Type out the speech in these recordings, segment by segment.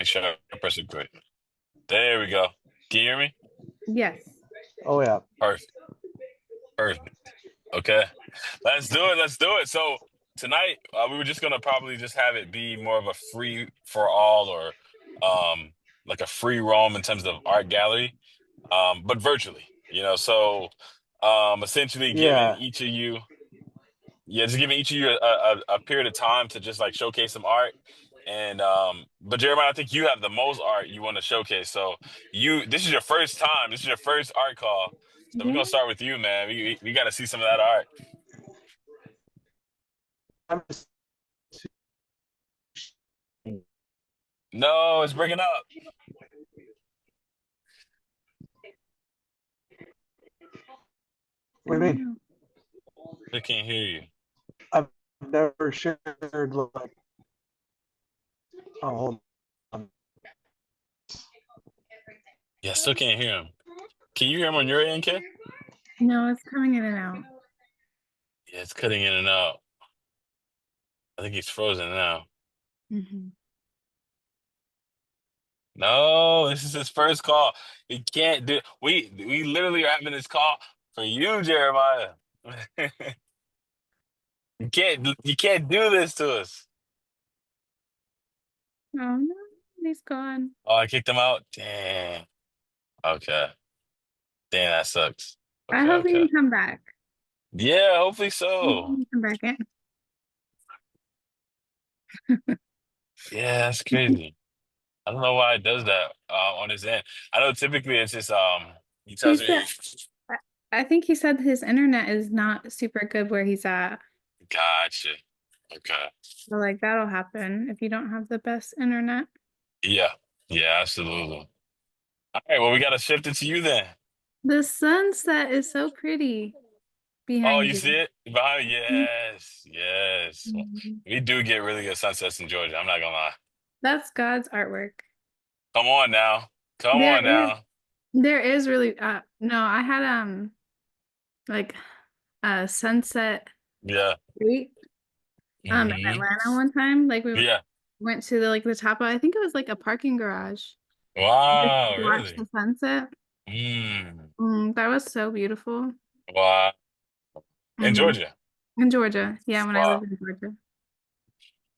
Make sure I press it quick. There we go. Can you hear me? Yes. Oh yeah. Perfect. Perfect. Okay. Let's do it. Let's do it. So tonight, we were just gonna probably just have it be more of a free for all or um like a free roam in terms of art gallery, but virtually, So essentially giving Yeah. each of you, yeah, just giving each of you a period of time to just like showcase some art. And but Jeremiah, I think you have the most art you want to showcase. So this is your first time. This is your first art call. So we're Yeah. gonna start with you, man. We got to see some of that art. I'm just No, it's breaking up. what do you mean? I can't hear you. I've never shared like hold on. Yeah, I still can't hear him. Can you hear him on your end, Kay? No, it's coming in and out. Yeah, it's cutting in and out. I think he's frozen now. Hmm. No, this is his first call. He can't do. We literally are having this call for you, Jeremiah. You can't do this to us. Oh no, he's gone. Oh, I kicked him out. Damn. Okay. Damn, that sucks. I Okay, hope he okay. can come back. Yeah, hopefully I hope he so. can come back in. Yeah, that's crazy. I don't know why it does that on his end. I know typically it's just he He tells said, me, I I think he said his internet is not super good where he's at. gotcha. Okay. So like that'll happen if you don't have the best internet. Yeah. Yeah, absolutely. All right, well we gotta shift it to you then. The sunset is so pretty Oh, behind you you. see it behind? Yes, yes. Mhm. We do get really good sunsets in Georgia. I'm not gonna lie. That's God's artwork. Come on now. Come There on is now. there is really no, I had like a sunset Yeah. street in Hmm. Atlanta one time. Like we Yeah. went to the top of, I think it was like a parking garage. Just Wow, to watch the really? sunset. Mm. That was so beautiful. Wow. In Hmm. Georgia. In Georgia. Yeah, when I Wow. lived in Georgia.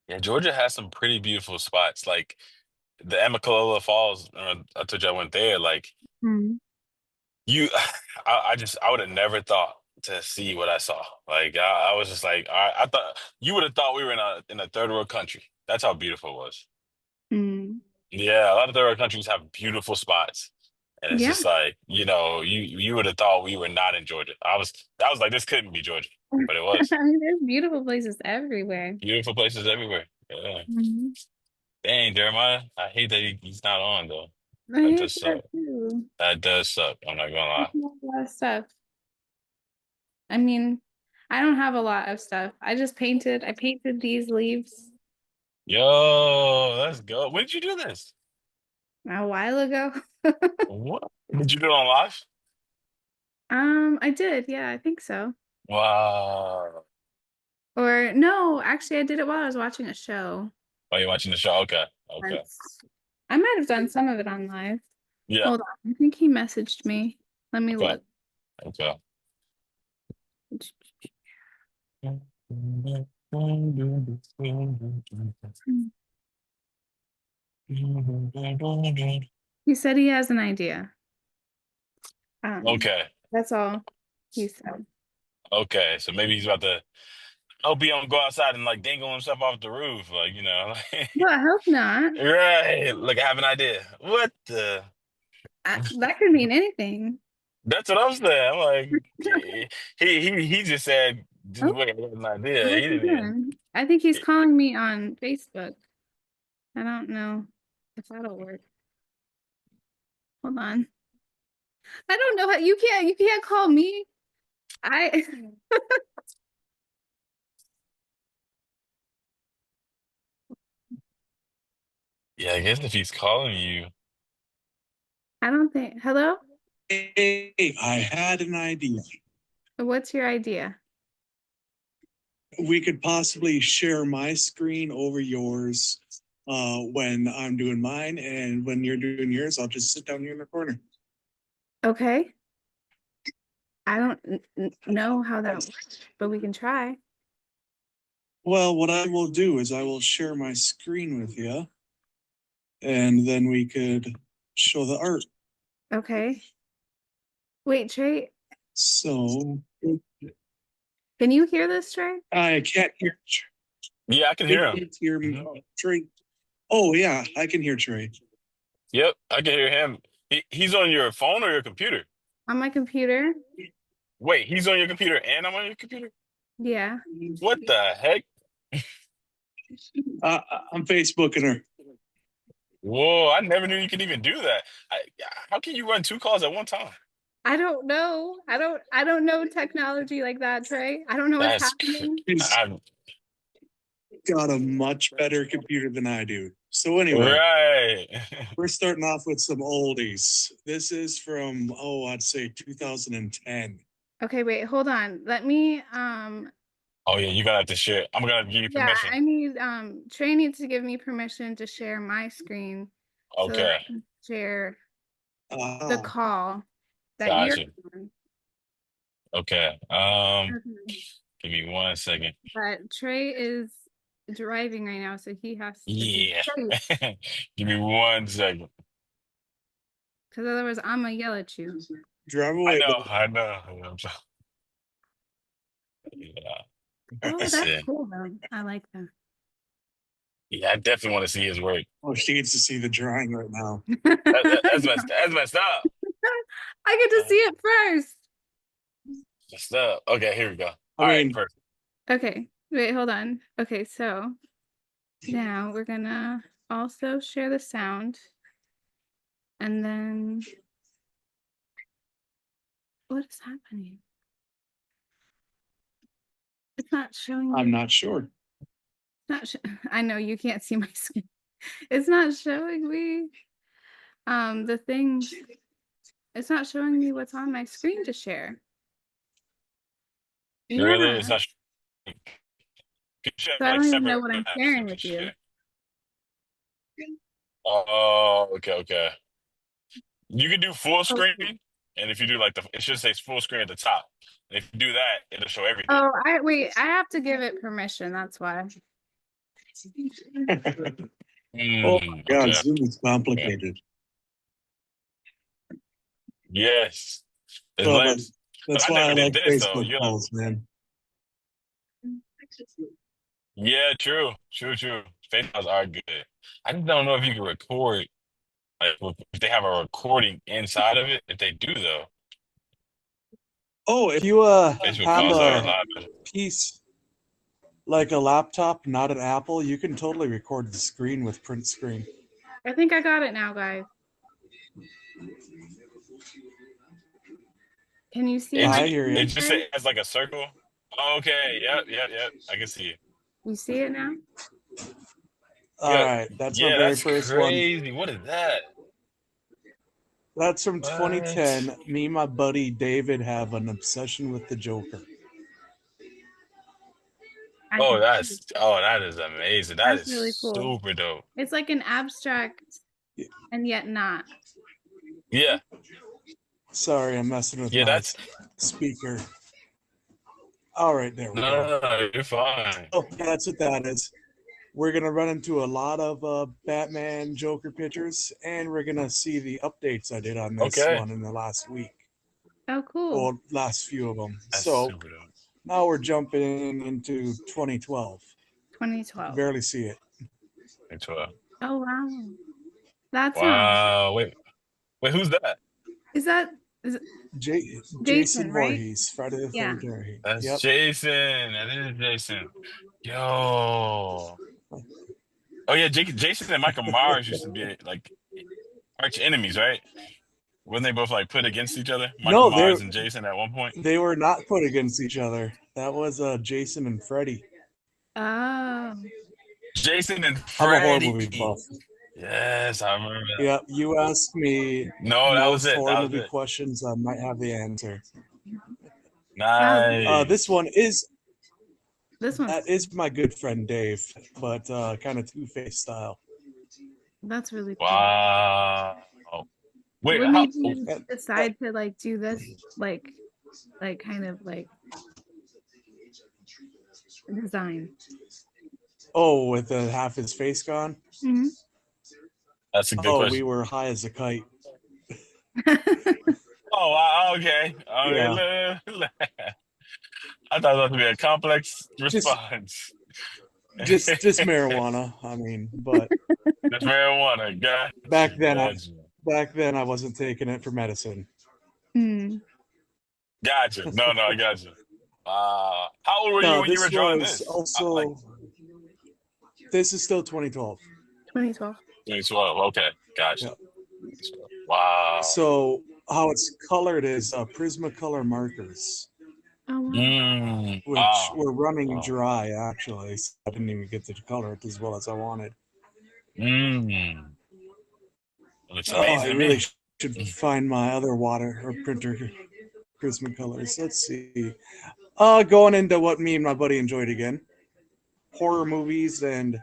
Yeah, Georgia has some pretty beautiful spots. Like the Amicalola Falls, I told you I went there. Like Mm. you, I would have never thought to see what I saw. Like I was just like, I thought you would have thought we were in a third world country. That's how beautiful it was. Mm. Yeah, a lot of third world countries have beautiful spots, and it's Yeah. just like you would have thought we were not in Georgia. I was like, this couldn't be Georgia, but it was. I mean, there's beautiful places everywhere. Beautiful places everywhere. Yeah. Mhm. Dang, Jeremiah, I hate that he's not on though. I That hate does that suck. too. That does suck. I'm not gonna I lie. have a lot of stuff. I mean, I don't have a lot of stuff. I painted these leaves Yo, let's go. When did you do this? a while ago. What? Did you do it on live? I did. Yeah, I think so. Wow. Or no, actually, I did it while I was watching a show Oh, you're watching the show? Okay. Okay. once. I might have done some of it on live. Yeah. Hold on. I think he messaged me. Let me Okay. look. Okay. He said he has an idea. Um, Okay. that's all he said. Okay. So maybe he's about to. I hope he don't go outside and like dangle himself off the roof, Well, I hope not. right. Look, I have an idea. What the? That could mean anything. That's what I'm saying. I'm like, he just said, just Oh, wait, I got an idea. He what's he didn't even. doing? I think he's calling me on Facebook. I don't know if that'll work. Hold on. I don't know how you can't call me. I Yeah, I guess if he's calling you, I don't think. Hello? Hey, I had an idea. What's your idea? We could possibly share my screen over yours when I'm doing mine, and when you're doing yours, I'll just sit down here in the corner. Okay. I don't know how that works, but we can try. Well, what I will do is I will share my screen with you, and then we could show the art. Okay. Wait, Trey, So can you hear this, Trey? I can't hear. Yeah, I can hear him. Hear me, Mhm. Trey. Oh yeah, I can hear Trey. Yep, I can hear him. He's on your phone or your computer? On my computer? Wait, he's on your computer and I'm on your computer? Yeah. What the heck? I'm Facebooking her. Whoa, I never knew you could even do that. How can you run two calls at one time? I don't know. I don't know technology like that, Trey. I don't know what's That's happening. He's I'm, got a much better computer than I do. So anyway, right. we're starting off with some oldies. This is from I'd say 2010. Okay, wait, hold on. Let me Oh yeah, you're gonna have to share. I'm gonna give you yeah, permission. I need Trey needs to give me permission to share my screen so that Okay, I can share the Ah, call that you're gotcha. on. Okay. Okay. Give me 1 second. But Trey is driving right now, so he has to be Yeah. safe. Give me 1 second. Because otherwise I'm gonna yell at you. drive I away. know, But I know. Yeah. Oh, Let's that's see. cool though. I like that. Yeah, I definitely want to see his work. she gets to see the drawing right now. That's messed up. I get to see it first. Messed up. Okay, here we go. I All right, mean, perfect. Okay, wait, hold on. Okay, so now we're gonna also share the sound. And then what is happening? It's not showing me. I'm not sure. Not I know you can't see my screen. It's not showing me the thing. It's not showing me what's on my screen to share. Really? Yeah. It's not. You should So have I like don't even separate know what I'm apps you sharing can with you. share. Oh, okay, okay. You can do full screen, Okay. and if you do like it should say full screen at the top. And if you do that, it'll show everything. Oh, wait, I have to give it permission. That's why. Oh my God, Okay. Zoom is complicated. Yes. It's Well, like, but that's I why I never did like this though. Facebook You know. calls, man. Yeah, true. FaceTimes are good. I just don't know if you can record, like, if they have a recording inside of it. If they do though, Oh, If you Facebook have calls are a a lot better. piece like a laptop, not an Apple, you can totally record the screen with print screen. I think I got it now, guys. Can you see my I hear It you. just screen? has like a circle. Okay. Yep. I can see it. You see it now? All Yeah. right, that's my Yeah, very that's first one. crazy. What is that? That's from What? 2010. Me and my buddy David have an obsession with the Joker. I can see it. That is amazing. That That's is really cool. super dope. It's like an abstract and yet not. Yeah. Sorry, I'm messing with Yeah, my that's speaker. All right, there we no, go. no, you're fine. Oh, yeah, that's what that is. We're gonna run into a lot of Batman Joker pictures, and we're gonna see the updates I did on this Okay. one in the last week, Oh, cool. or last few of them. That's So super dope. now we're jumping into 2012. 2012. Barely see it. Me too. Oh, wow. That's Wow. Wait, who's that? is that is it Jason Jason, right? Voorhees, Friday the Yeah. 13th. That's Yep. Jason. That is Jason. Yo. Oh yeah, Jason and Michael Myers used to be like arch enemies, right? Weren't they both like put against each other? Michael No, Myers and Jason at one point? they were not put against each other. That was Jason and Freddy. Oh. Jason and I'm a horror Freddy. movie buff. Yes, I remember that. Yeah, you ask me No, that was most it. horror That was movie it. questions, I might have the answer. Nice. This one is This one's that is my good friend Dave, but kind of Two-Face style. That's really cool. Wow. Wait, What how? made you decide to like do this, like kind of like design? Oh, with half his face gone. Mhm. That's a good Oh, we question. were high as a kite. Oh, wow. Okay. Yeah, I thought it was going to be a complex just response. just marijuana. I mean, but Just marijuana. Got back you. then, Got you. I wasn't taking it for medicine. Mm. Got you. No, I got you. How old were you No, when you were this drawing was this? Like also. This is still 2012. 2012. 2012. Okay. Gotcha. Yeah. Wow. So how it's colored is Prismacolor markers, Oh wow. which Wow. were running Wow. dry actually. So I didn't even get to color it as well as I wanted. Mm. Looks Oh, I amazing to really me. should find my other water or printer Prismacolors. Let's see. Going into what me and my buddy enjoyed again: horror movies and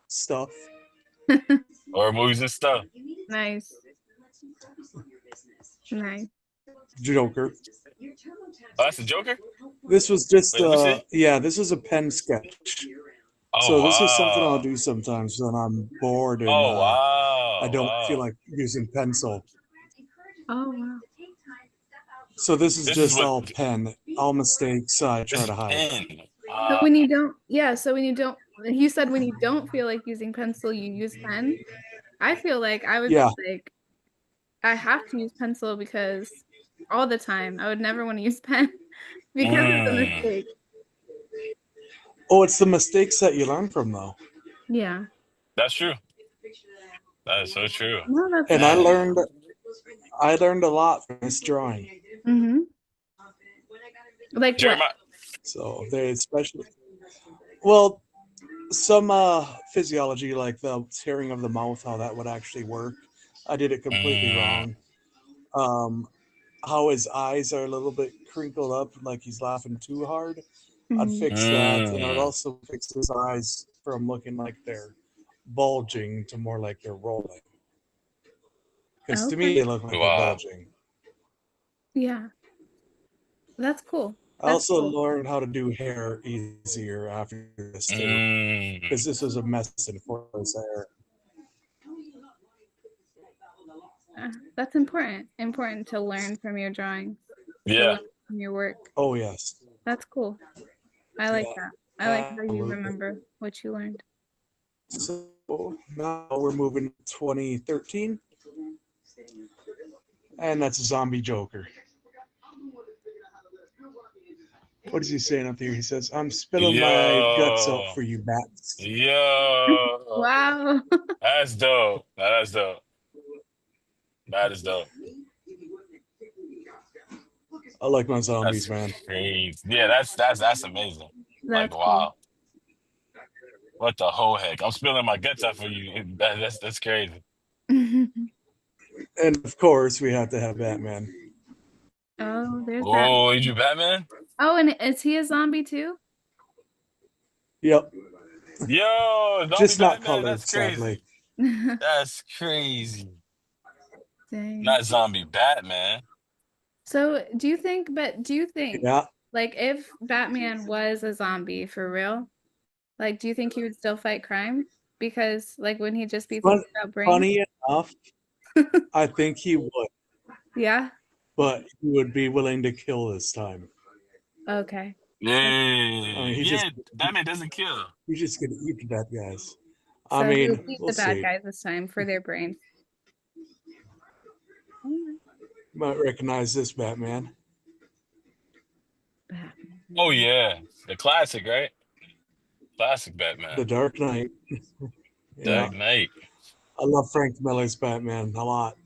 stuff. Or movies and stuff. Nice. Nice. Joker. Oh, that's the Joker? This was just Wait, let me see. yeah, this is a pen sketch. Oh, So this is something I'll wow. do sometimes when I'm bored and Oh, I wow. don't feel Wow. like using pencil. Oh wow. So this is This is just what all pen, all mistakes I this try is to hide. pen. So when you don't, yeah, so when you don't, you said when you don't feel like using pencil, you use pen. I feel like I would Yeah, be like, I have to use pencil because all the time I would never want to use pen because it's a Mm, mistake. oh, it's the mistakes that you learn from though. Yeah. that's true. That is so true. No, that's And Man. I learned a lot from this drawing. mm-hmm. Like what? Jeremiah. So they especially well, some physiology like the tearing of the mouth, how that would actually work. I did it completely Mm, wrong. Um, how his eyes are a little bit crinkled up, like he's laughing too hard. I'd Mhm. fix that, and I'd mm. also fix his eyes from looking like they're bulging to more like they're rolling. Because to me, Okay. they look like they're Wow. bulging. Yeah. That's cool. I That's also cool. learned how to do hair easier after this too, Mm. because this was a mess in for his hair. That's important. Important to learn from your drawings, to Yeah. learn from your work. Oh yes, That's cool. I like yeah, that. I like how you absolutely. remember what you learned. So now we're moving to 2013, and that's Zombie Joker. What is he saying up here? He says, "I'm spilling my guts out Yo. for you, bats." Yo. Wow. That's dope. That's dope. That is dope. I like my That's zombies, man. crazy. Yeah, that's amazing. Like, That's cool. wow. What the whole heck? I'm spilling my guts out for you. That's crazy. And of course, we have to have Batman. Oh, there's that. Oh, you Batman? Oh, and is he a zombie too? Yep, Yo, zombie just not Batman. That's colored, sadly. crazy. That's crazy. Dang. Not zombie Batman. So, do you think, Yeah, like, if Batman was a zombie for real, like, do you think he would still fight crime? Because, like, wouldn't he just be Fun, thinking about brains? funny enough, I think he would, Yeah. but he would be willing to kill this time. Okay. I mean, Yeah, yeah. Batman doesn't kill. he's just gonna eat the bad guys. I So he would mean, beat we'll the bad see. guys this time for their brains. Alright. Might recognize this Batman. Oh Batman. yeah, the classic, right? Classic Batman. The Dark Knight. Yeah, Dark Knight. I love Frank Miller's Batman a lot.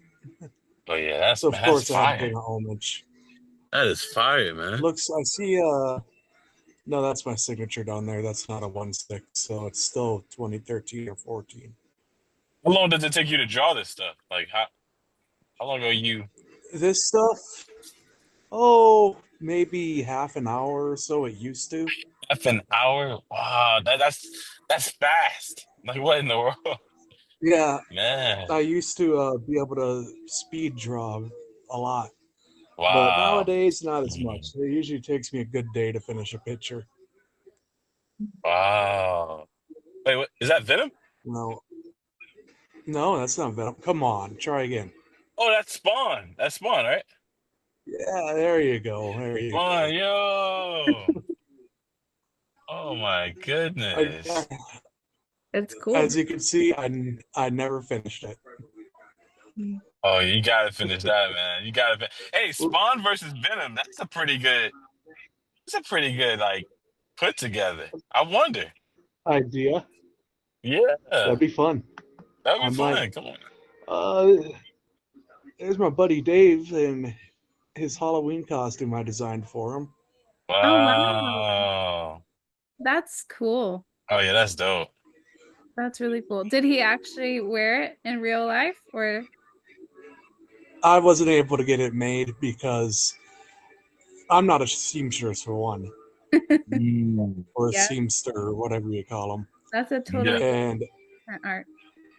Oh yeah, So of that's course I had to fire. bring a homage. That is fire, man. Looks, I see. No, that's my signature down there. That's not a 1/6, so it's still 2013 or 14. How long does it take you to draw this stuff? Like how long are you? This stuff, oh, maybe half an hour or so. It used to. Half an hour? Wow, that's fast. Like what in the world? Yeah, Man. I used to be able to speed draw a lot, but Wow. nowadays not as Mhm. much. It usually takes me a good day to finish a picture. Wow. Wait, what is that Venom? No, no, that's not Venom. Come on, try again. Oh, that's Spawn. That's Spawn, right? Yeah, there you go. There you Spawn, go. yo. Oh my I, goodness. It's cool. as you can see, I never finished it. Oh, you gotta finish that, man. You gotta. Hey, Spawn versus Venom. That's a pretty good like put together. I wonder. Idea. Yeah, That'd be fun. that'd I be might. fun. Come on. Uh, there's my buddy Dave and his Halloween costume I designed for him. Oh, wow. Wow. That's cool. Oh yeah, that's dope. That's really cool. Did he actually wear it in real life or? I wasn't able to get it made because I'm not a seamstress for one, Mm. or a Yeah, seamster, or whatever you call them. that's a Yeah. totally And different art.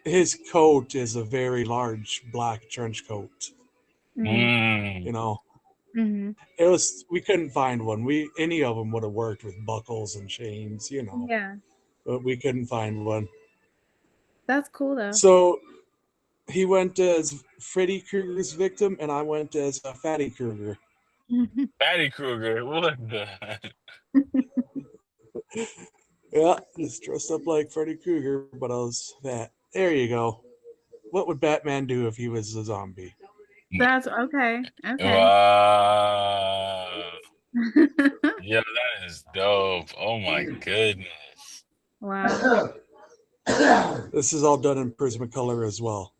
his coat is a very large black trench coat. Mm. You Mm. know, Hmm. it was we couldn't find one. We any of them would have worked with buckles and chains, Yeah, but we couldn't find one. that's cool though. So he went as Freddy Krueger's victim, and I went as Fatty Krueger. Patty Kruger. What the? Yeah, just dressed up like Freddy Krueger, but I was fat. There you go. What would Batman do if he was a zombie? That's okay. Okay. Wow. Yeah, that is dope. Oh my goodness. Wow. This is all done in Prismacolor as well.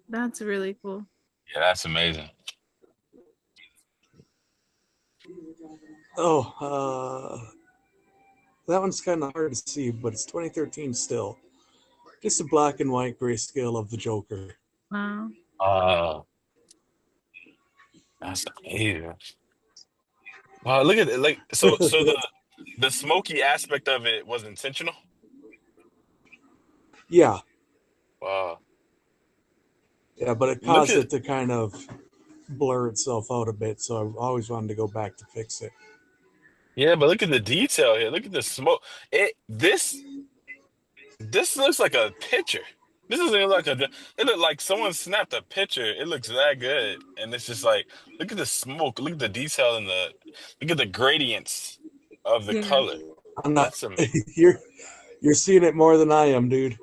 That's really cool. Yeah, that's amazing. Oh, that one's kind of hard to see, but it's 2013 still. Just a black and white grayscale of the Joker. Wow. Oh, that's amazing. Wow, look at it. Like so the smoky aspect of it was intentional. Yeah, Wow. yeah, but it Look caused at it to kind of blur itself out a bit, so I always wanted to go back to fix it. yeah, but look at the detail here. Look at the smoke. This looks like a picture. This doesn't even look like a. It looked like someone snapped a picture. It looks that good, and it's just like look at the smoke. Look at the detail in the. Look at the gradients of the Yeah. color. I'm not. That's amazing. You're seeing it more than I am, dude.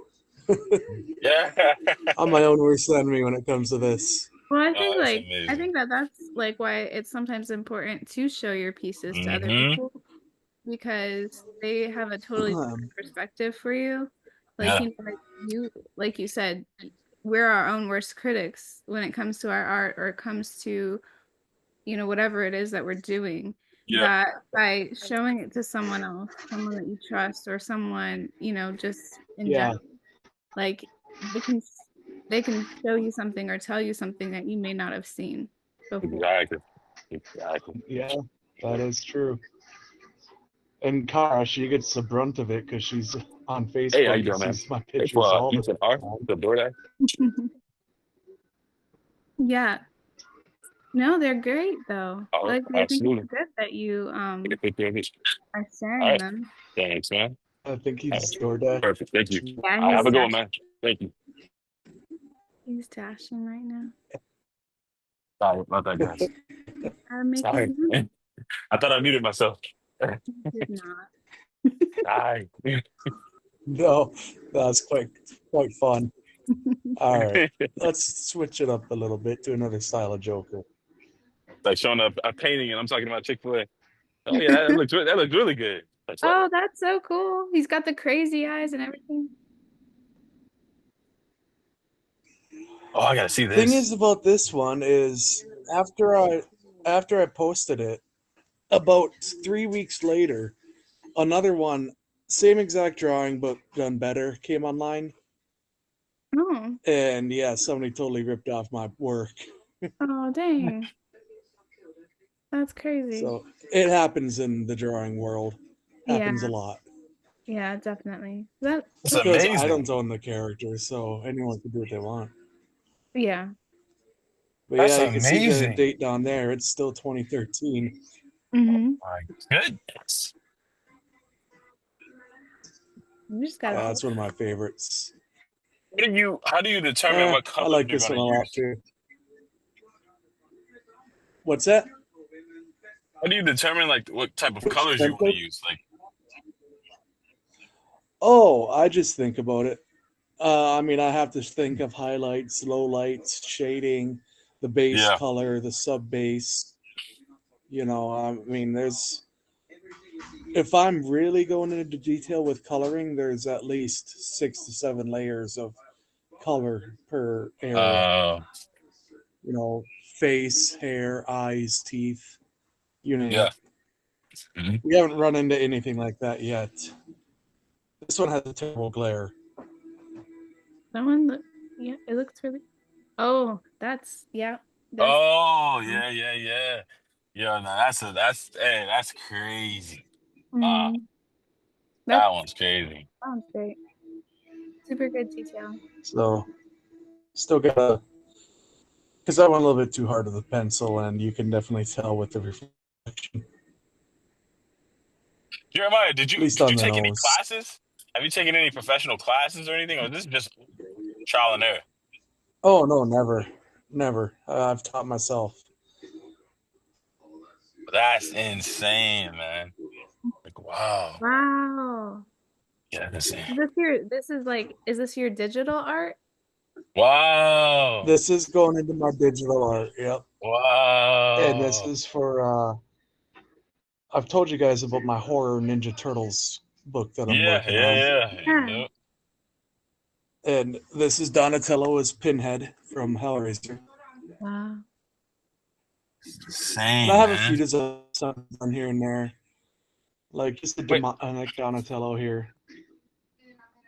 Yeah. I'm my own worst enemy when it comes to this. Well, Oh, that's I amazing. think that that's like why it's sometimes important to show your pieces to other Hmm. people because they have a totally different perspective for you. Like Yeah. like you said, we're our own worst critics when it comes to our art or it comes to, whatever it is that we're doing. Yeah. That by showing it to someone else, someone that you trust or someone, just in Yeah, general, like they can they can show you something or tell you something that you may not have seen before. Exactly. Exactly. yeah, that is true. And Kara, she gets the brunt of it because she's on Hey, how Facebook you and doing, man? sees my Hey, pictures for all the Ethan R. time. The DoorDash. Yeah. No, they're great though. Oh, Like I think it's absolutely. good that you Take a picture of it. are All sharing right. them. Thanks, man. I think All he's right. DoorDash. Perfect. Thank you. Yeah, I have a good one, man. Thank you. he's dashing right now. Sorry about that, guys. Gotta make it Sorry. move. I thought I muted myself. Did not. Sorry. No, that's quite fun. All right, let's switch it up a little bit to another style of Joker. Like showing a painting, and I'm talking about Chick-fil-A. Oh yeah, that looks really good. Like what? Oh, that's so cool. He's got the crazy eyes and everything. Oh, I gotta see Thing this. is about this one is after I posted it, about 3 weeks later, another one, same exact drawing but done better, came online, Oh, and yeah, somebody totally ripped off my work. oh, dang. That's crazy. So it happens in the drawing world. Yeah. Happens a lot. Yeah, definitely. That It's Because I amazing. don't own the character, so anyone can do what they want. yeah. But That's yeah, you can see the amazing. date down there. It's still 2013. Mm-hmm. My goodness. You just gotta That's one of my favorites. How do you determine what I colors like you're this going one to a lot use? too. What's that? How do you determine like what type of Which colors you want to template? use? Like, Oh, I just think about it. I mean, I have to think of highlights, lowlights, shading, the base yeah. color, the sub base. I mean, if I'm really going into detail with coloring, there's at least 6 to 7 layers of color per area. Uh, Face, hair, eyes, teeth, you name yeah. it. Mhm. We haven't run into anything like that yet. This one has a terrible glare. that one look yeah, it looks really oh, that's Oh, yeah, yeah, yeah. Yeah, no, that's crazy. Uh, mm, that that one's crazy. sounds great. Super good detail. So still gotta, because I went a little bit too hard with the pencil, and you can definitely tell with the reflection, Jeremiah, at least did on you the take any nose. classes? Have you taken any professional classes or anything, or is this just trial and error? Oh no, never, never. I've taught myself. That's insane, man. Like, wow. Wow. Yeah, that's insane. Is this your digital art? Wow. This is going into my digital art. Yep, and this Wow. is for. I've told you guys about my horror Ninja Turtles book that I'm Yeah, working yeah, on, yeah. Yeah. Yep. and this is Donatello as Pinhead from Hellraiser. Wow. And I Insane, have a few man. designs on here and there, like just a Wait, demonic Donatello here.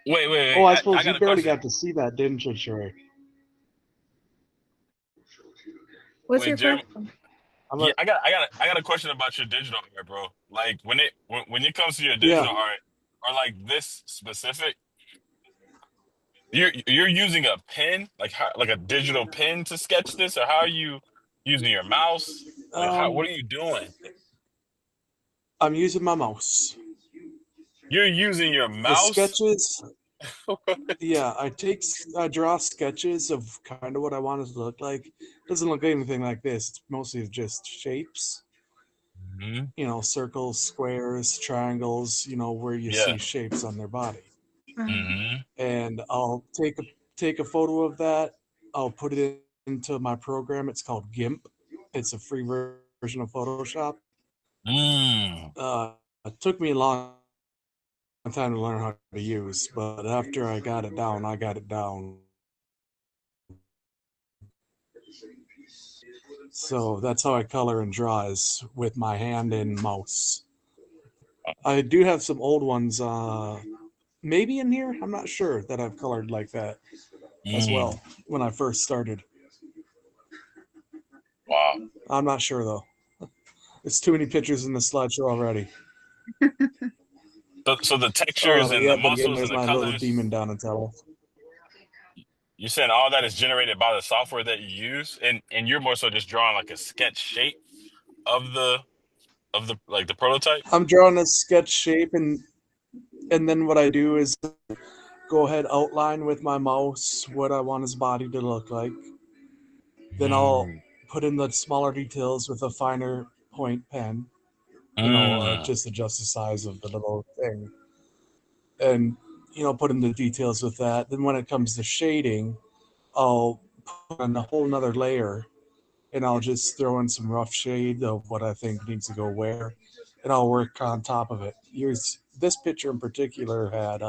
Oh, wait. I I suppose got you a barely question. got to see that, didn't you, Sherry? What's Wait, your Jeremy. question? I'm Yeah, a, I got a question about your digital art, bro. Like when it comes to your yeah. digital art, or like this specific, you're using a pen, like a digital pen to sketch this, or how are you using your mouse? Like what Um, are you doing? I'm using my mouse. You're using your The mouse? sketches, yeah, I draw sketches of kind of what I want it to look like. Doesn't look anything like this. It's mostly just shapes. Hmm. Circles, squares, triangles. Where you Yeah. see shapes on their body. Hmm. And I'll take a photo of that. I'll put it into my program. It's called GIMP. It's a free version of Photoshop. Mm. It took me a long time to learn how to use, but after I got it down, I got it down. So that's how I color and draw is with my hand and mouse. I do have some old ones, maybe in here. I'm not sure that I've colored like that as Mm. well when I first started. Wow. I'm not sure though. It's too many pictures in the slideshow already. So the textures and the Yeah, but again, muscles and there's the my little demon colors, Donatello. you're saying all that is generated by the software that you use, and you're more so just drawing like a sketch shape of the like the prototype. I'm drawing a sketch shape, and then what I do is go ahead outline with my mouse what I want his body to look like. Then I'll Mm. put in the smaller details with a finer point pen. Mm. Just adjust the size of the little thing, and put in the details with that. Then when it comes to shading, I'll put on a whole nother layer, and I'll just throw in some rough shade of what I think needs to go where, and I'll work on top of it. This picture in particular had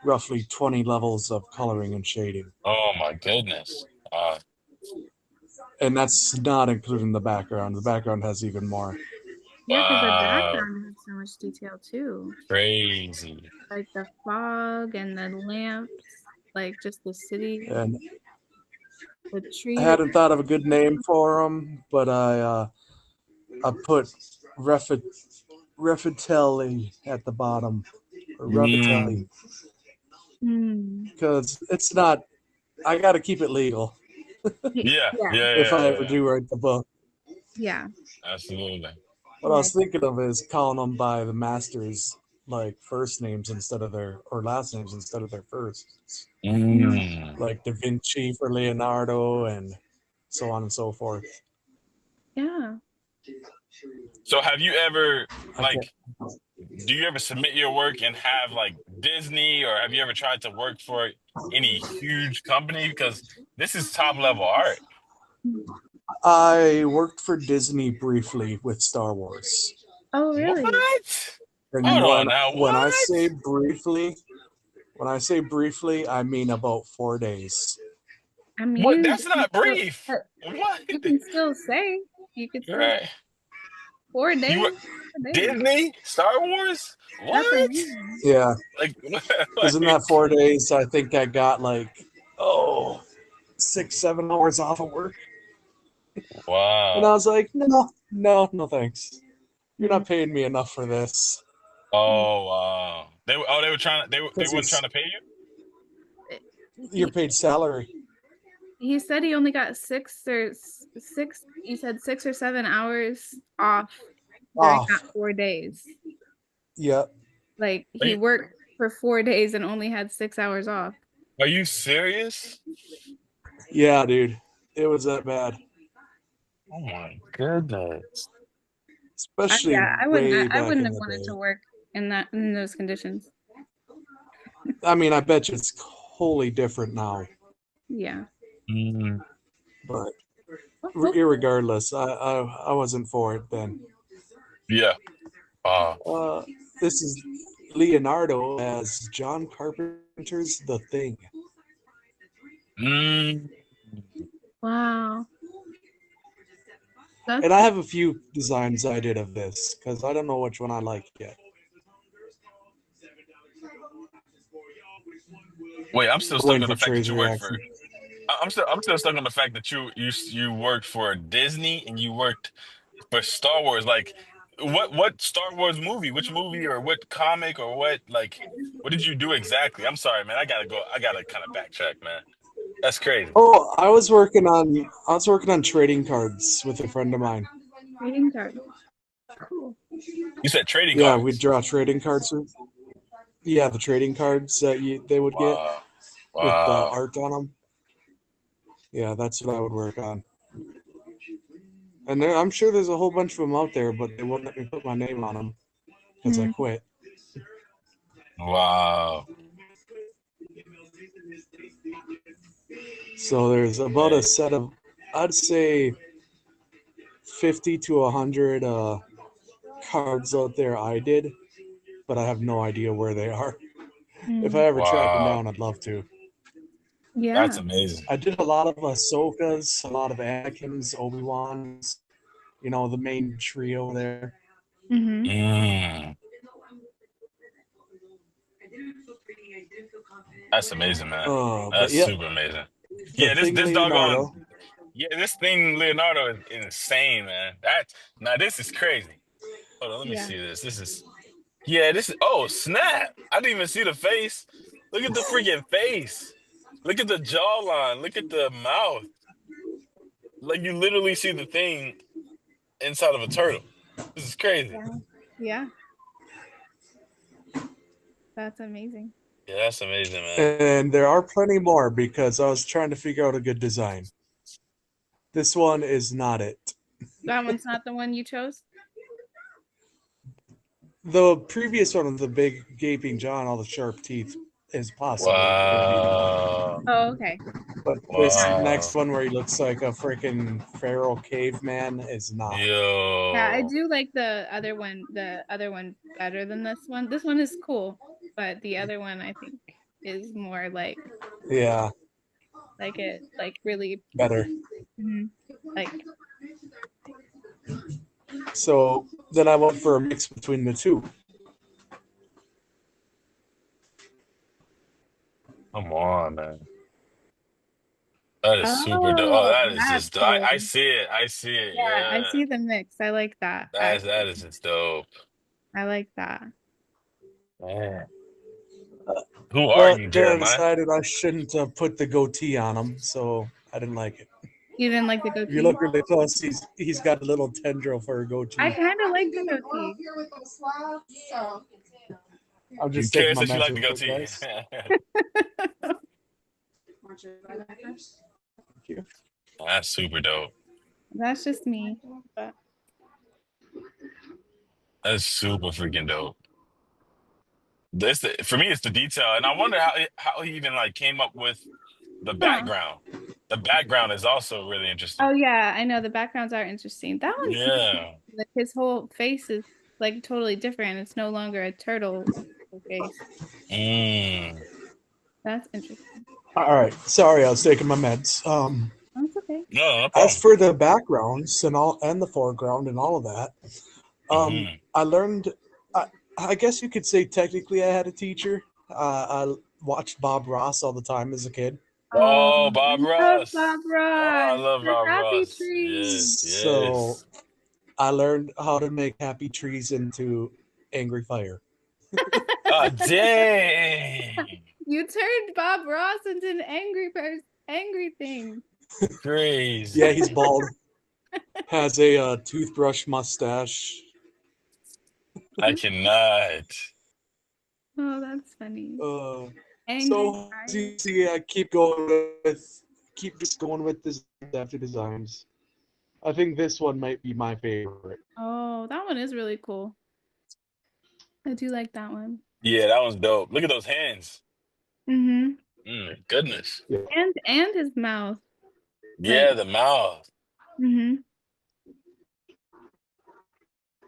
roughly 20 levels of coloring and shading, Oh my goodness. and that's not including the background. The background has even more. Yeah, because the Wow. background has so much detail too. Crazy. Like the fog and the lamps, like just the city, And the I tree, the hadn't thought of a good name for them, but I put Refit Refitelli at the bottom, or Repatelli, because it's not. I got to keep it legal Yeah, Yeah. yeah, if I yeah, ever yeah. do write the book. Yeah. Absolutely. What I was thinking of is calling them by the masters, like first names instead of their or last names instead of their firsts, Mm. like Da Vinci for Leonardo and so on and so forth. Yeah. So have you ever I can't. like do you ever submit your work and have like Disney, or have you ever tried to work for any huge company? Because this is top level art. I worked for Disney briefly with Star Wars, Oh, really? What? and Hold on now. when I say What? briefly, I mean about 4 days. I mean, What? you That's can not still, brief. What? you can still say you could still Right. 4 days. You were 4 days. Disney? Star Wars? That's What? amazing. Yeah, Like, because in like that 4 days, I think I got like 6, 7 hours off of work, and I wow. was like, no, thanks. You're Mm. not paying me enough for this. Oh wow. They were trying to they Because weren't trying to pay you? you're He, paid salary. he said he only got 6. You said 6 or 7 hours off during that Off. 4 days. Yeah. Like Are he you worked for 4 days and only had 6 hours off. are you serious? Yeah, dude. It was that bad. Oh my goodness. Especially Yeah, way I back wouldn't in have the wanted to day. work in those conditions. I mean, I bet you it's wholly different now. Yeah. Mm, But Well, hopefully. irregardless, I wasn't for it then. yeah. Uh Uh, this is Leonardo as John Carpenter's The Thing. mm, Wow. That's And I have a few designs I did of this because I don't know which one I like yet. wait, I'm still I'm stuck waiting on for the fact that Trey's you work for reaction. I'm still stuck on the fact that you worked for Disney and you worked for Star Wars. Like what Star Wars movie? Which movie or what comic or what did you do exactly? I'm sorry, man. I gotta kind of backtrack, man. That's crazy. Oh, I was working on trading cards with a friend of mine. trading card. Cool. You said trading Yeah, we'd cards. draw trading cards. Yeah, the trading cards that they would get Wow. with the Wow. art on them. Yeah, that's what I would work on. And I'm sure there's a whole bunch of them out there, but they wouldn't let me put my name on them because I Mm. quit. Wow. So there's about a Man. set of, I'd say, 50 to 100 cards out there I did, but I have no idea where they are. If I Mm. ever track them Wow. down, I'd love to. That's Yeah. amazing. I did a lot of Ahsoka's, a lot of Anakin's, Obi-Wan's, the main trio there. Mm-hmm. Mm, that's amazing, man. But That's yep, super amazing. the Yeah, thing this doggone Leonardo. yeah, this thing Leonardo is insane, man. This is crazy. Hold on, let me Yeah. see this. This is yeah, this is oh snap. I didn't even see the face. Look at the freaking face. Look at the jawline. Look at the mouth. Like you literally see the thing inside of a turtle. This is crazy. Yeah. Yeah. That's amazing. Yeah, that's amazing, man. And there are plenty more because I was trying to figure out a good design. This one is not it. That one's not the one you chose? The previous one with the big gaping jaw and all the sharp teeth is possibly going to be the one. Wow. Oh, okay. But this Yeah. next Wow. one where he looks like a freaking feral caveman is not. Yeah, I Yo. do like the other one better than this one. This one is cool, but the other one I think is more Yeah, like really better. mhm, like So then I went for a mix between the two. Come on, man. That is super dope. Oh, oh, that is that's just dope. cool. I see it. I see it. Yeah, I Yeah. see the mix. I like that. That is just dope. I like that. Man. Who are But you, then I Jeremiah? decided I shouldn't put the goatee on him, so I didn't like it. You didn't like the If you goatee? look really close, he's got a little tendril for a I goatee. kind of like the goatee. I'm You just taking curious my that you meds like the real quick, goatee? guys. Thank you. That's super dope. That's just me. But That's super freaking dope. For me, it's the detail, and I wonder how he even like came up with the huh. background. The background is also really interesting. Oh yeah, I know the backgrounds are interesting. That one's Yeah. like his whole face is like totally different. It's no longer a turtle face. Mm. That's interesting. All right, sorry, I was taking my meds. That's okay. No, no As problem. for the backgrounds and all, and the foreground and all of that, Hmm. I learned. I guess you could say technically I had a teacher. I watched Bob Ross all the time as a kid. Oh, Oh, Bob I love Ross. Bob Oh, I Ross. love The Bob happy Ross. tree. Yes, So yes. I learned how to make happy trees into angry fire. Oh, dang. You turned Bob Ross into an angry person, angry thing. Yeah, Crazy. he's bald. Has a toothbrush mustache. I cannot. Oh, that's funny. Uh, Angry so as fire. you see, I keep just going with designs after designs. I think this one might be my favorite. Oh, that one is really cool. I do like that one. Yeah, that one's dope. Look at those hands. Mm-hmm. Goodness. Yeah. And his mouth. Like, Yeah, the mouth. mm-hmm.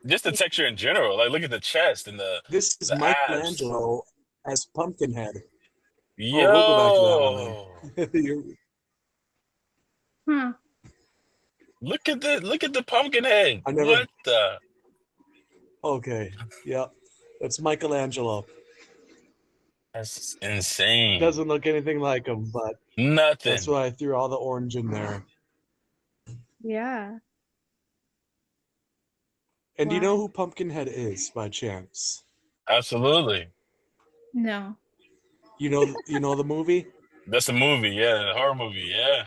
Just the texture in general. Like, look at the chest and This is the abs. Michelangelo as Pumpkinhead. Oh, we'll go back to that one Yo, later. You're- Huh. look at the pumpkin head. I never. What the? Okay. Yep. That's Michelangelo. That's insane. Doesn't look anything like him, but that's Nothing. why I threw all the orange in there. Yeah. And do you know Wow. who Pumpkinhead is by chance? Absolutely. No. You know the movie? That's a movie. Yeah, a horror movie. Yeah.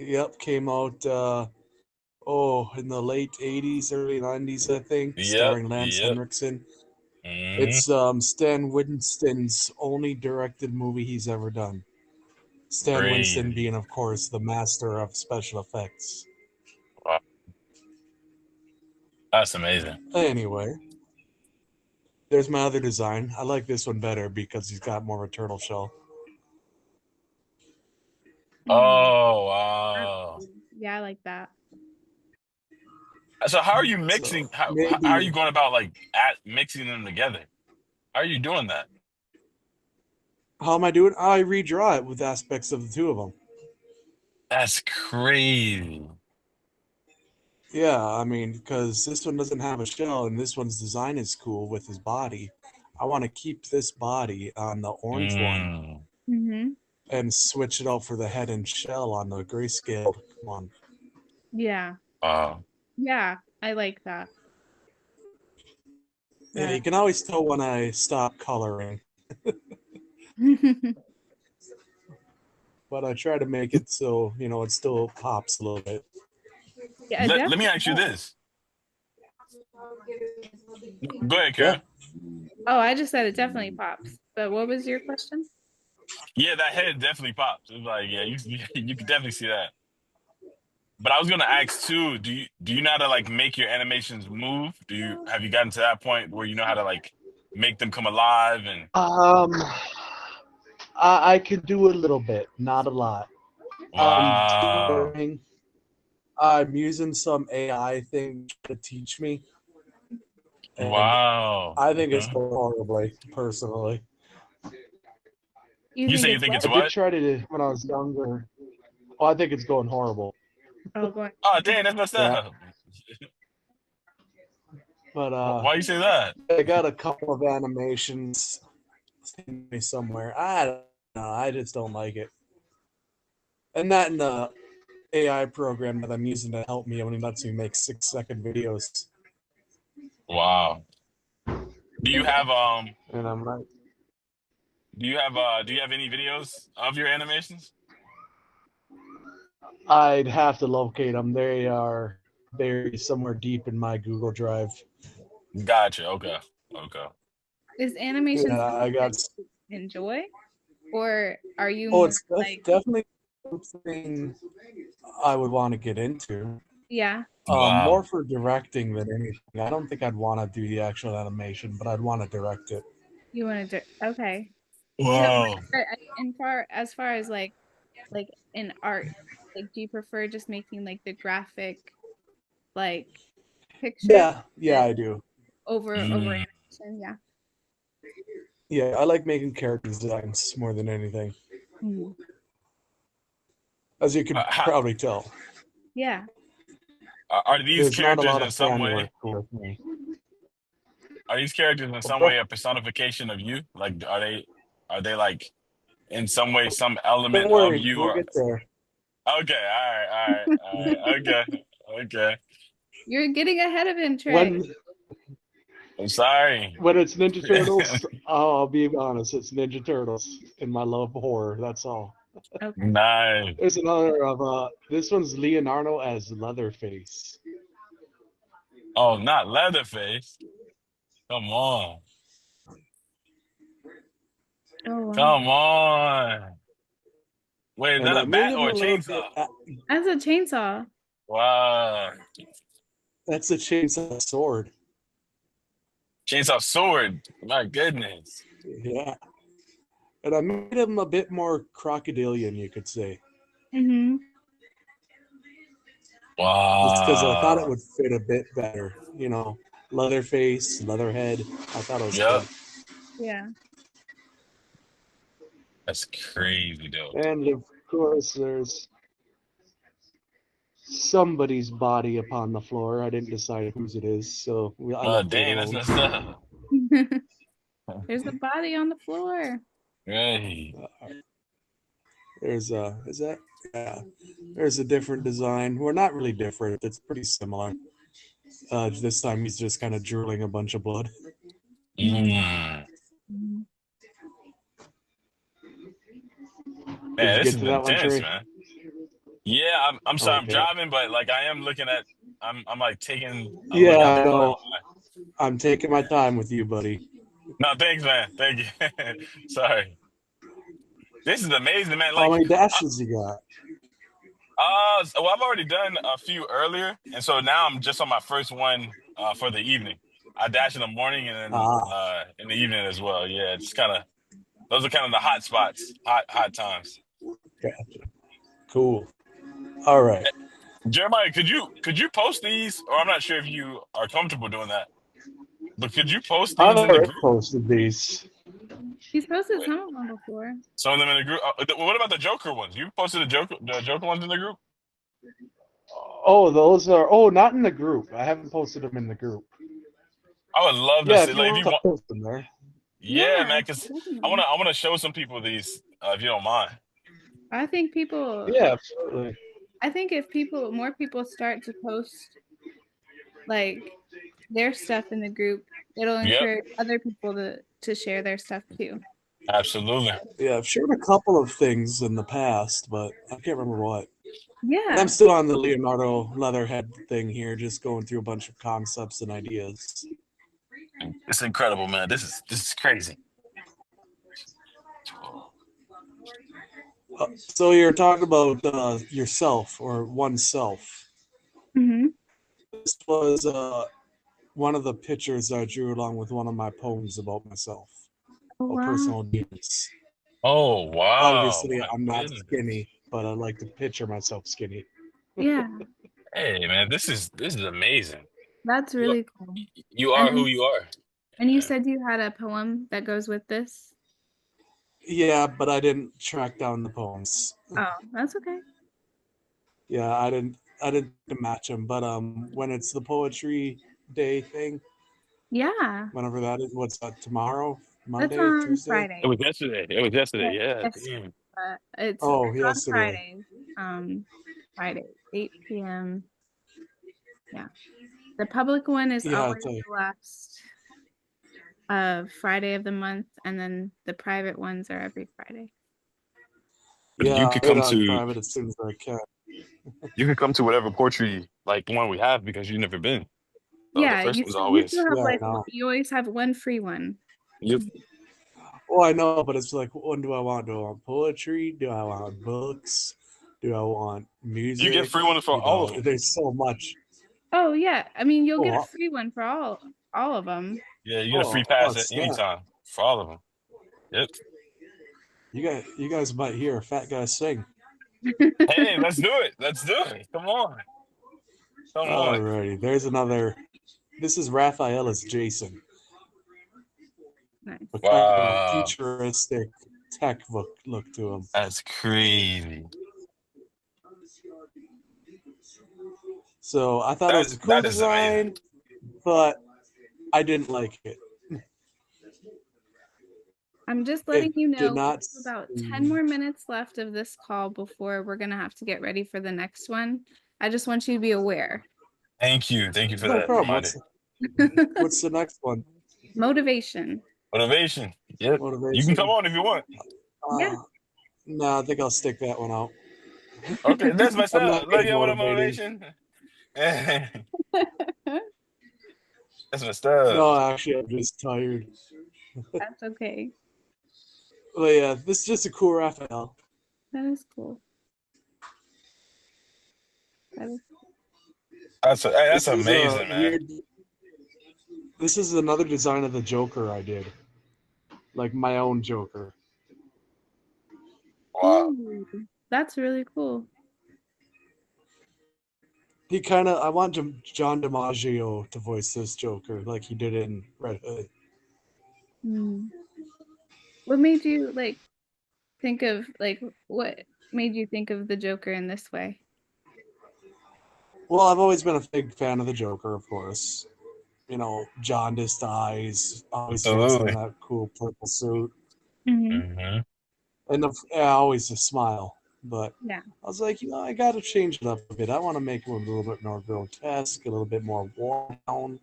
Yep, came out in the late 80s, early 90s, I think, Yep. starring Lance Yep. Henriksen. Hmm. It's Stan Winston's only directed movie he's ever done. Stan Winston Crazy. being, of course, the master of special effects. Wow. That's amazing. Anyway, there's my other design. I like this one better because he's got more of a turtle shell. Mm, Oh, that's wow. cool. Yeah, I like that. So how are you So mixing? How are you maybe going about like mixing them together? How are you doing that? how am I doing? I redraw it with aspects of the two of them. That's crazy. Yeah, I mean, because this one doesn't have a shell and this one's design is cool with his body. I want to keep this body on the orange one Mm. Mm-hmm. and switch it out for the head and shell on the grayscale one. Yeah. Wow. Yeah, I like that. Yeah, Yeah. you can always tell when I stop coloring, but I try to make it so, it still pops a little bit. Yeah, Let me definitely. ask you this. Go ahead, Yeah. Karen. Oh, I just said it definitely pops. But what was your question? Yeah, that head definitely pops. It's like, yeah, you you can definitely see that. But I was gonna ask too, do you know how to like make your animations move? Have you gotten to that point where you know how to like make them come alive and Um, I could do a little bit, not a lot. I'm still wow. learning. I'm using some AI thing to teach me, and Wow. I think it's Okay. going horribly, personally. You You think say you it's think what? it's I did what? try to do when I was younger. Oh, I think it's going horrible. Oh, going. Oh, dang, that's messed Yeah, up. but Why you say that? I got a couple of animations somewhere. I don't know. I just don't like it. And that in the AI program that I'm using to help me when it lets me make 6-second videos. Wow. Do you have And I'm like, Do you have any videos of your animations? I'd have to locate them. They are buried somewhere deep in my Google Drive. Gotcha. Okay. Okay. Is animation Yeah, I something got. that you enjoy, or are you Oh, more it's like, definitely something I would want to get into. yeah, More Wow. for directing than anything. I don't think I'd want to do the actual animation, but I'd want to direct it. you want to do? Okay. No, Wow. and as far as like in art, like do you prefer just making like the graphic like picture Yeah, I do. over Mm. animation? Yeah. Yeah, I like making character designs more than anything, Mhm. as you could How, probably tell. Yeah. are these There's not a characters lot in of some fan work way? with me. Are these characters in some way a personification of you? Like, are they like in some way some Don't element of worry, you? we'll Or get there. okay, all right. Okay, okay. You're getting ahead of him, Trey. When I'm sorry. when it's Ninja Turtles, I'll be honest, it's Ninja Turtles in my love of horror. That's all. Okay. Nice. There's another of this one's Leonardo as Leatherface. Oh, not Leatherface. Come on. Oh wow. Come on. Wait, is And that I a made bat him or a a little chainsaw? bit. That's a chainsaw. Wow. That's a chainsaw sword. Chainsaw sword. My goodness. Yeah. And I made him a bit more crocodilian, you could say. Mm-hmm. Just because I thought it Wow. would fit a bit better. You know, leather face, leather head. I thought it was Yep. cool. Yeah. That's crazy, though. And of course, there's somebody's body upon the floor. I didn't decide whose it is, so I Oh, left it damn, that's alone. messed up. There's a body on the floor. Right. There's a is that yeah. There's a different design. Well, not really different. It's pretty similar. This time he's just kind of drooling a bunch of blood. Mm. Mhm. Did Man, you this get is to that one, intense, Trey? man. Yeah, I'm sorry, I'm Okay. driving, but like I am looking at I'm like taking a Yeah, look at I the know. timeline. I'm taking my time with you, buddy. No, thanks, man. Thank you. Sorry. This is amazing, man. How Like many dashes you got? well, I've already done a few earlier, and so now I'm just on my first one for the evening. I dash in the morning and then Ah, in the evening as well. Yeah, it's kind of those are kind of the hot spots, hot times. gotcha. Cool. All right. Jeremiah, could you post these? Or I'm not sure if you are comfortable doing that, but could you post I've these in the already group? posted these. He's posted some of them before. Some of them in the group. What about the Joker ones? You posted the Joker ones in the group? Oh, those are. Oh, not in the group. I haven't posted them in the group. I would love to Yeah, see. if you Like, if want you to want, post them there. yeah, Yeah, man. Because I wanna definitely. I wanna show some people these if you don't mind. I think people, Yeah, absolutely. I think if more people start to post like their stuff in the group, it'll Yep, encourage other people to share their stuff too. absolutely. Yeah, I've shared a couple of things in the past, but I can't remember what. And I'm Yeah. still on the Leonardo Leatherhead thing here, just going through a bunch of concepts and ideas. It's incredible, man. This is crazy. So you're talking about yourself or oneself. Hmm. This was one of the pictures I drew along with one of my poems about myself, Oh or wow. personal demons. Oh wow, Obviously, my I'm not goodness. skinny, but I like to picture myself skinny. Yeah, Hey, man, this is amazing. that's You really cool. you are who And you are. and you Yeah. said you had a poem that goes with this? Yeah, but I didn't track down the poems. Oh, that's okay. Yeah, I didn't match them. But when it's the poetry day thing, Yeah, whenever that is, what's that? Tomorrow, that's Monday, on Tuesday? It Friday. was yesterday. It was yesterday. Yeah, Yes, damn. Oh, it's on yesterday. Fridays. Um, Friday, 8 p.m. Yeah. The public one is Yeah, always it's like, the last. Friday of the month, and then the private ones are every Friday. But Yeah, you I'll could hit come on to private as soon as I can. whatever poetry like one we have because you've never been. So the Yeah, first one's you still always have Yeah, I like know. you always have one free one. you. Oh, I know, but it's like, what do I want? Do I want poetry? Do I want books? Do I want You get music? free ones for You all of know, them. there's so much. Oh yeah, I mean you'll get a Oh, free one for all of them. Yeah, you get a free oh, pass at any snap! time for all of them. Yep. You guys might hear a fat guy sing. Hey, let's do it. Let's do it. Come on. Come on. Alrighty, there's another. This is Raphael as Jason, Nice. a kind of Wow. futuristic tech look to him. That's crazy. So I thought it That was a cool that is amazing. design, but I didn't like it. I'm just It letting you did know we not. have about 10 seem- more minutes left of this call before we're gonna have to get ready for the next one. I just want you to be aware. Thank you. Thank you for No that problem. reminder. What's the next one? Motivation. Motivation. Yep. You can come Motivation. on if you want. Yeah. No, I think I'll stick that one out. Okay, that's messed I'm up. not Look getting at what a motivated. motivation. That's messed up. No, actually, I'm just tired. That's okay. But yeah, this is just a cool Raphael. That is cool. That is That's This is a amazing, man. weird. This is another design of the Joker I did, like my own Joker. Wow. Ooh, that's really cool. He kind of. I want John DiMaggio to voice this Joker, like he did in Red Hood. Hmm. What made you like think of like what made you think of the Joker in this way? Well, I've always been a big fan of the Joker, of course. You know, jaundiced eyes, always dressed in Absolutely. that cool purple suit, Hmm. Hmm. and always a smile. But Yeah. I was like, you know, I got to change it up a bit. I want to make him a little bit more grotesque, a little bit more worn down.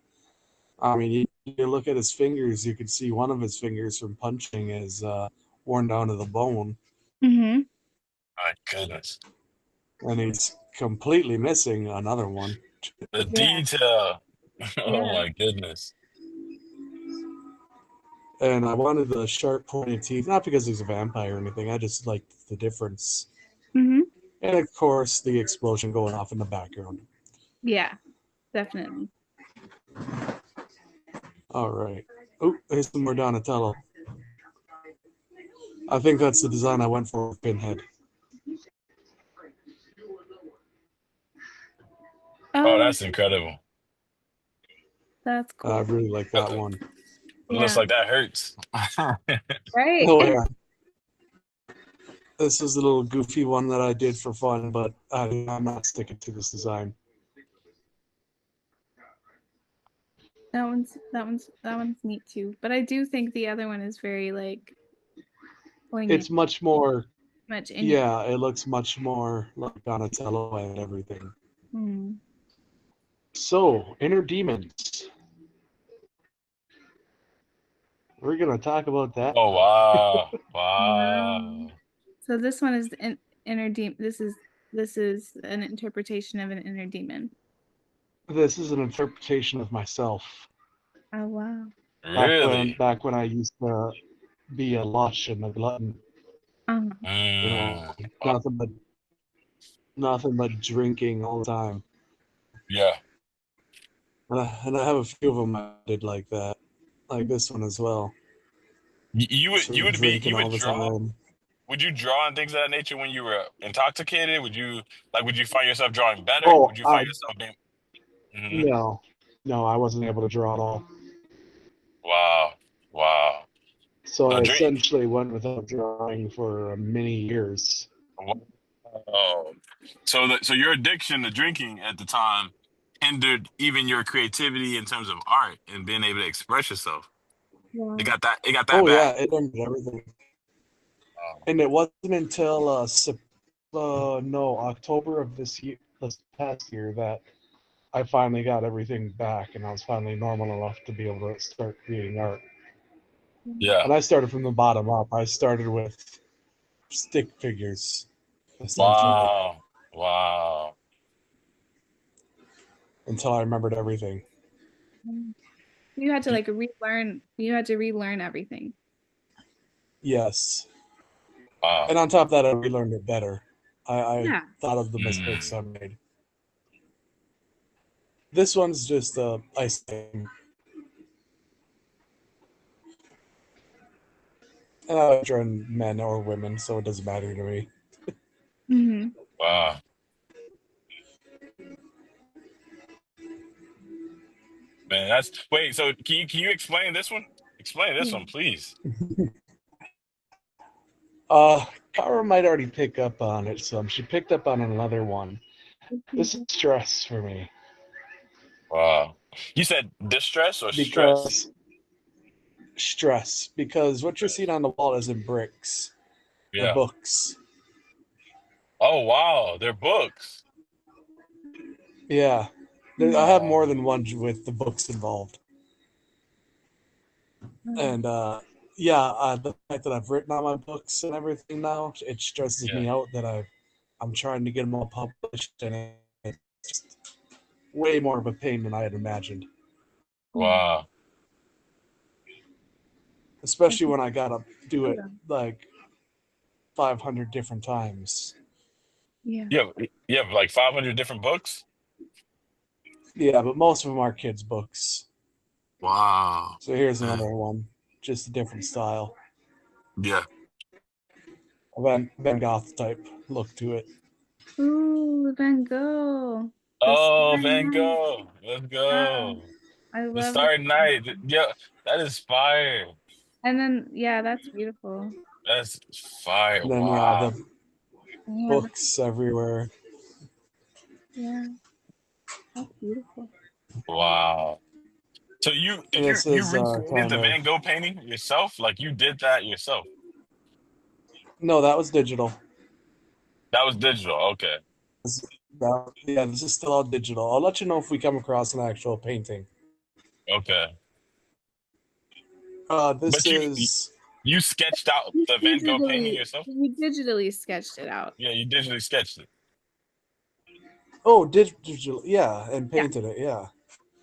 I mean, you look at his fingers, you can see one of his fingers from punching is worn down to the bone, Hmm. My goodness. and he's completely missing another one. The Yeah. detail. Oh Yeah. my goodness. And I wanted the sharp, pointed teeth, not because he's a vampire or anything. I just liked the difference. Hmm. And of course, the explosion going off in the background. Yeah. Definitely. All right. Oh, here's some more Donatello. I think that's the design I went for with Pinhead. Oh, Oh, that's incredible. that's I cool. really like that one. It looks Yeah. like that hurts. Right. Oh, yeah. This is a little goofy one that I did for fun, but I'm not sticking to this design. That one's neat too. But I do think the other one is very like poignant, It's much more, much in your. yeah, it looks much more like Donatello and everything. Hmm. So, Inner Demons. We're going to talk about that Oh now. wow. Wow. Wow. So this one is an inner demon. This is an interpretation of an inner demon. This is an interpretation of myself. Oh wow. Really? Back when I used to be a lush and a glutton, you know, Mm. nothing but nothing but drinking all the time. Yeah. And I have a few of them I did like that, like this one as well. You So would be drinking you would all the draw. time. Would you draw and things of that nature when you were intoxicated? Would you find yourself drawing better? Oh, Would you find yourself being Mhm. no, no, I wasn't able to draw at all. Wow. Wow. So So I drink. essentially went without drawing for many years. Wow. So your addiction to drinking at the time hindered even your creativity in terms of art and being able to express yourself. Wow. It got that Oh bad. yeah, it ended everything. Wow. And it wasn't until no, October of this past year, that I finally got everything back, and I was finally normal enough to be able to start creating art. Yeah. And I started from the bottom up. I started with stick figures, essentially, Wow. Wow. until I remembered everything. You had to like relearn. You had to relearn everything. Yes. Wow. And on top of that, I relearned it better. I Yeah. thought of the mistakes I made. This one's just ice cream. And I like drawing men or women, so it doesn't matter to me. Mm-hmm. Wow. Man, that's wait, so can you explain this one? Explain this Yeah. one, please. Kara might already pick up on it some. She picked up on another one. This is Mhm. stress for me Wow. You said distress or stress? because what you're seeing on the wall isn't bricks. They're Yeah. books. Oh wow, they're books. Yeah. I have more Oh, than one with the books involved. Mm. And yeah, the fact that I've written on my books and everything now, it stresses yeah. me out that I'm trying to get them all published, and it's just way more of a pain than I had imagined. Yeah. Wow. Especially when I gotta do it Yeah. like 500 different times. Yeah. You have like 500 different books? Yeah, but most of them are kids' books. Wow. So here's Man. another one, just a different style, Yeah. a Van Gogh type look to it. Ooh, Van Gogh. The Oh, Starry Van Night. Gogh. Let's Wow. go. I The love the Starry Night. Yeah, that is fire. and then yeah, that's beautiful. That's fire. And then yeah, the Wow. Yeah, books everywhere. yeah, that's beautiful. Wow. So you And did you this you is recreated kind the of Van Gogh painting yourself? Like you did that yourself? no, that was digital. That was digital. Okay. Yeah, this is still all digital. I'll let you know if we come across an actual painting. Okay. This But is you sketched out You the Van Gogh painting digitally, yourself? you digitally sketched it out. Yeah, you digitally sketched it. digital, yeah, and Yeah. painted it, yeah.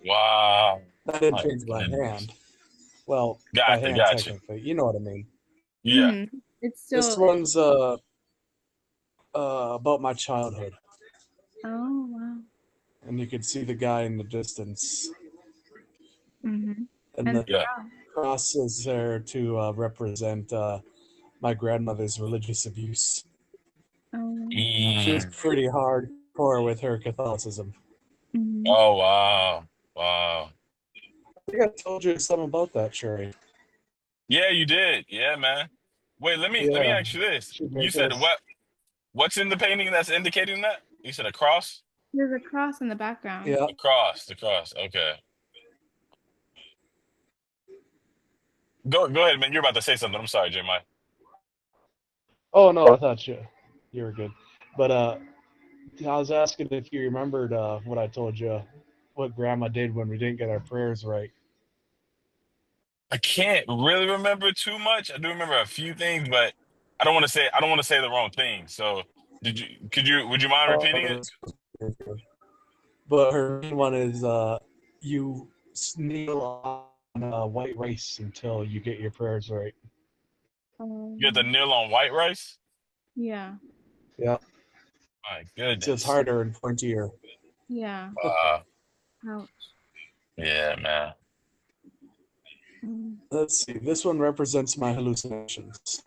Wow. I didn't My paint it by goodness. hand. Well, by Gotcha, hand gotcha. technically, you know what I mean. Yeah. Mm-hmm. It's This still. one's about my childhood, Oh wow. and you can see the guy in the distance, Mm-hmm. and And the Yeah. cross is there to represent my grandmother's religious abuse. oh. She was Mm. pretty hardcore with her Catholicism. Mm-hmm. Oh wow. Wow. I think I told you something about that, Sherry. Yeah, you did. Yeah, man. Wait, let me Yeah, ask you this. she You made said this. what's in the painting that's indicating that? You said a cross? There's a cross in the background. Yeah. A cross, the cross. Okay. Go ahead, man. You're about to say something. I'm sorry, Jeremiah. Oh no, I thought you were good. But I was asking if you remembered what I told you, what Grandma did when we didn't get our prayers right. I can't really remember too much. I do remember a few things, but I don't want to say the wrong thing. So would you mind repeating it? Oh, but her main one is you kneel on white rice until you get your prayers right. You have to Um, kneel on white rice? yeah. Yeah, My so it's goodness. harder and pointier. Yeah. Wow. Ouch. Yeah, man. Mm. Let's see. This one represents my hallucinations.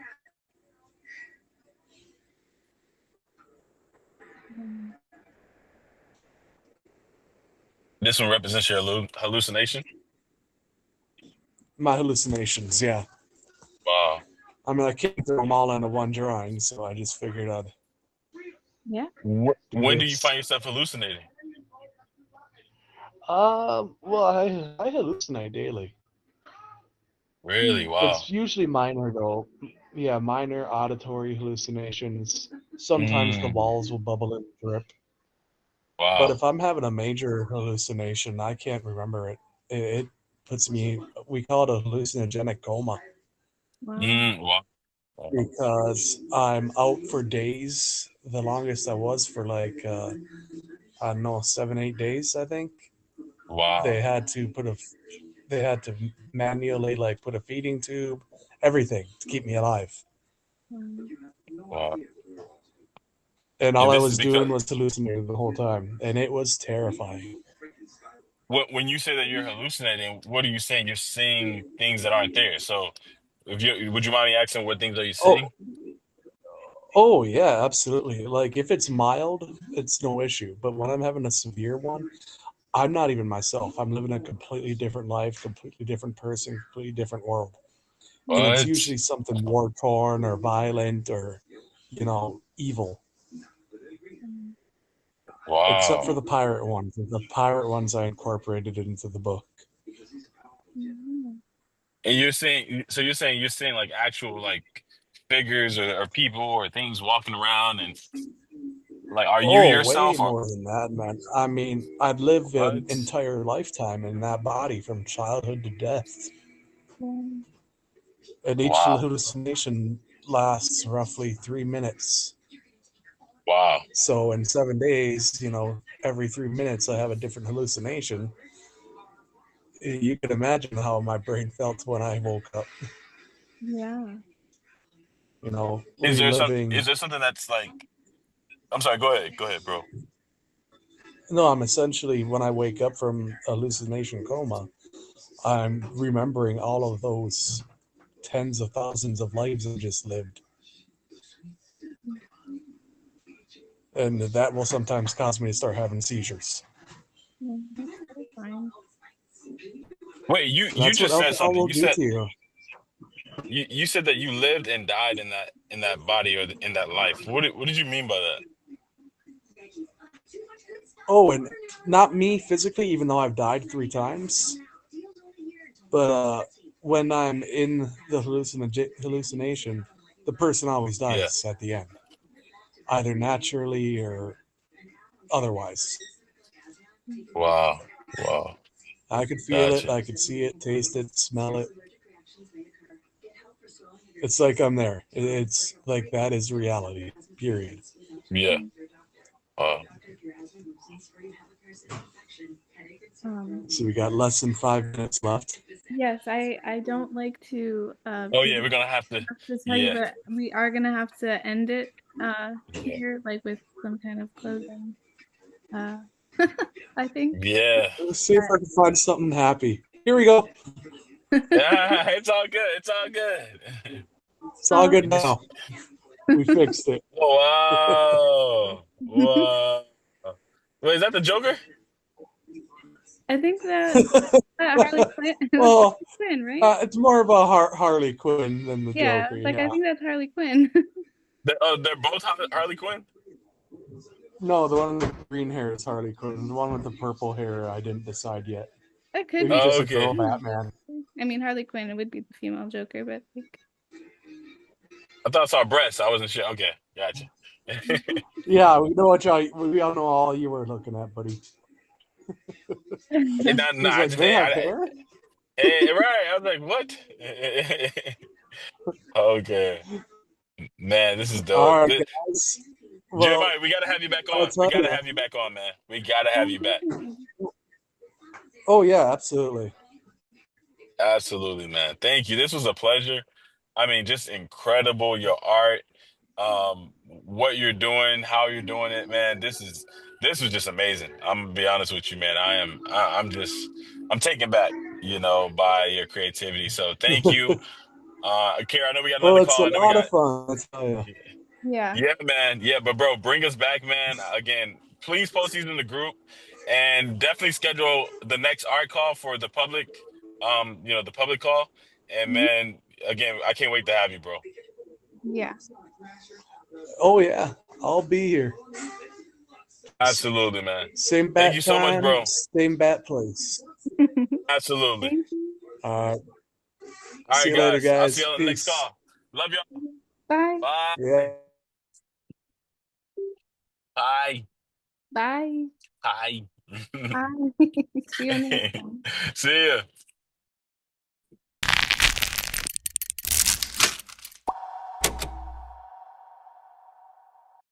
Mm. This one represents your hallucination. My hallucinations, yeah. Wow. I mean, I can't throw them all into one drawing, so I just figured I'd Yeah. do When do you this. find yourself hallucinating? Well, I hallucinate daily. Really? Wow. It's usually minor though. Yeah, minor auditory hallucinations. Sometimes the Mm, walls will bubble and drip. But wow. if I'm having a major hallucination, I can't remember it. It puts me, we call it a hallucinogenic coma. Wow. Wow. because I'm out for days. The longest I was for like I don't know, 7, 8 days. I think Wow. they had to they had to manually like put a feeding tube, everything to keep me alive. Wow. Wow. And all And I this is was doing because was hallucinating the whole time, and it was terrifying. when you say that you're hallucinating, what are you saying? You're seeing things that aren't there. So, if you would you mind me asking what things are you Oh, seeing? oh yeah, absolutely. Like if it's mild, it's no issue. But when I'm having a severe one, I'm not even myself. I'm living a completely different life, completely different person, completely different world. And it's What? usually something war torn or violent or, evil. Except for Wow. the pirate ones. The pirate ones I incorporated into the book. Mhm. And you're saying, so you're saying you're seeing like actual like figures or people or things walking around and like, are you Oh, way yourself or more than that, man. I mean, I'd live an what? entire lifetime in that body from childhood to death. Yeah. And each Wow. hallucination lasts roughly 3 minutes. Wow. So in 7 days, every 3 minutes I have a different hallucination. You can imagine how my brain felt when I woke up, Yeah. reliving. Is there something that's like, I'm sorry, go ahead. Go ahead, bro. No, I'm essentially, when I wake up from hallucination coma, I'm remembering all of those tens of thousands of lives I just lived. And that will sometimes cause me to start having seizures. Yeah, that's terrifying. Wait, And you that's what just said alcohol something. will do to you. You said that you lived and died in that body or in that life. What did you mean by that? Oh, and not me physically, even though I've died 3 times. But when I'm in the hallucination, the person always Yeah. dies at the end, either naturally or otherwise. Wow. Wow. I could feel it, Gotcha. I could see it, taste it, smell it. It's like I'm there. It's like that is reality, period. Yeah. Uh, Um, So we got less than 5 minutes left. yes, I don't like to oh be yeah, we're gonna have to. have to tell you, Yeah. but we are gonna have to end it Yeah. here, like with some kind of closing. Uh, I think. Yeah. Let's see if I can find something happy. Here we go. Yeah. It's all good. It's all good. It's all good Just now. We fixed it. wow. Wow. Wait, is that the Joker? I think that Harley Quinn, that's Well, Harley Quinn, right? it's more of a Harley Quinn than the Yeah, Joker. it's like I Yeah. think that's Harley Quinn. They're both Harley Quinn. No, the one with the green hair is Harley Quinn. The one with the purple hair, I didn't decide yet. That could Maybe be. Oh, just a okay. girl Batman. I mean, Harley Quinn would be the female Joker, but like, I thought I saw breasts. I wasn't sure. Okay, gotcha. Yeah, we know we all know all you were looking at, buddy. No, He's I like, just they have hair? right. I was like, what? Okay, man, this is dope. All right, guys. Well, Jeremiah, we gotta have you back I'll on. We tell gotta you. have you back on, man. We gotta have you back. Oh, yeah, absolutely. Absolutely, man. Thank you. This was a pleasure. I mean, just incredible. Your art, what you're doing, how you're doing it, man. This was just amazing. I'm gonna be honest with you, man. I'm taken back, by your creativity. So thank you. Kara, I know we got Well, another it's a call. I know we lot of got fun, I tell you. yeah. yeah, man. Yeah, but bro, bring us back, man. Again, please post these in the group and definitely schedule the next art call for the public, the public call. And Mhm. man, again, I can't wait to have you, bro. Yeah. Oh, yeah, I'll be here. Absolutely, man. Same Thank you bat so much, time, bro. same bat place. Absolutely. Thank you. All right. All See right, you later, guys. I'll see guys. you on the next Peace. call. Love y'all. Bye. Bye. Yeah. Bye. Bye. Bye. Bye. See you on the next one. See ya.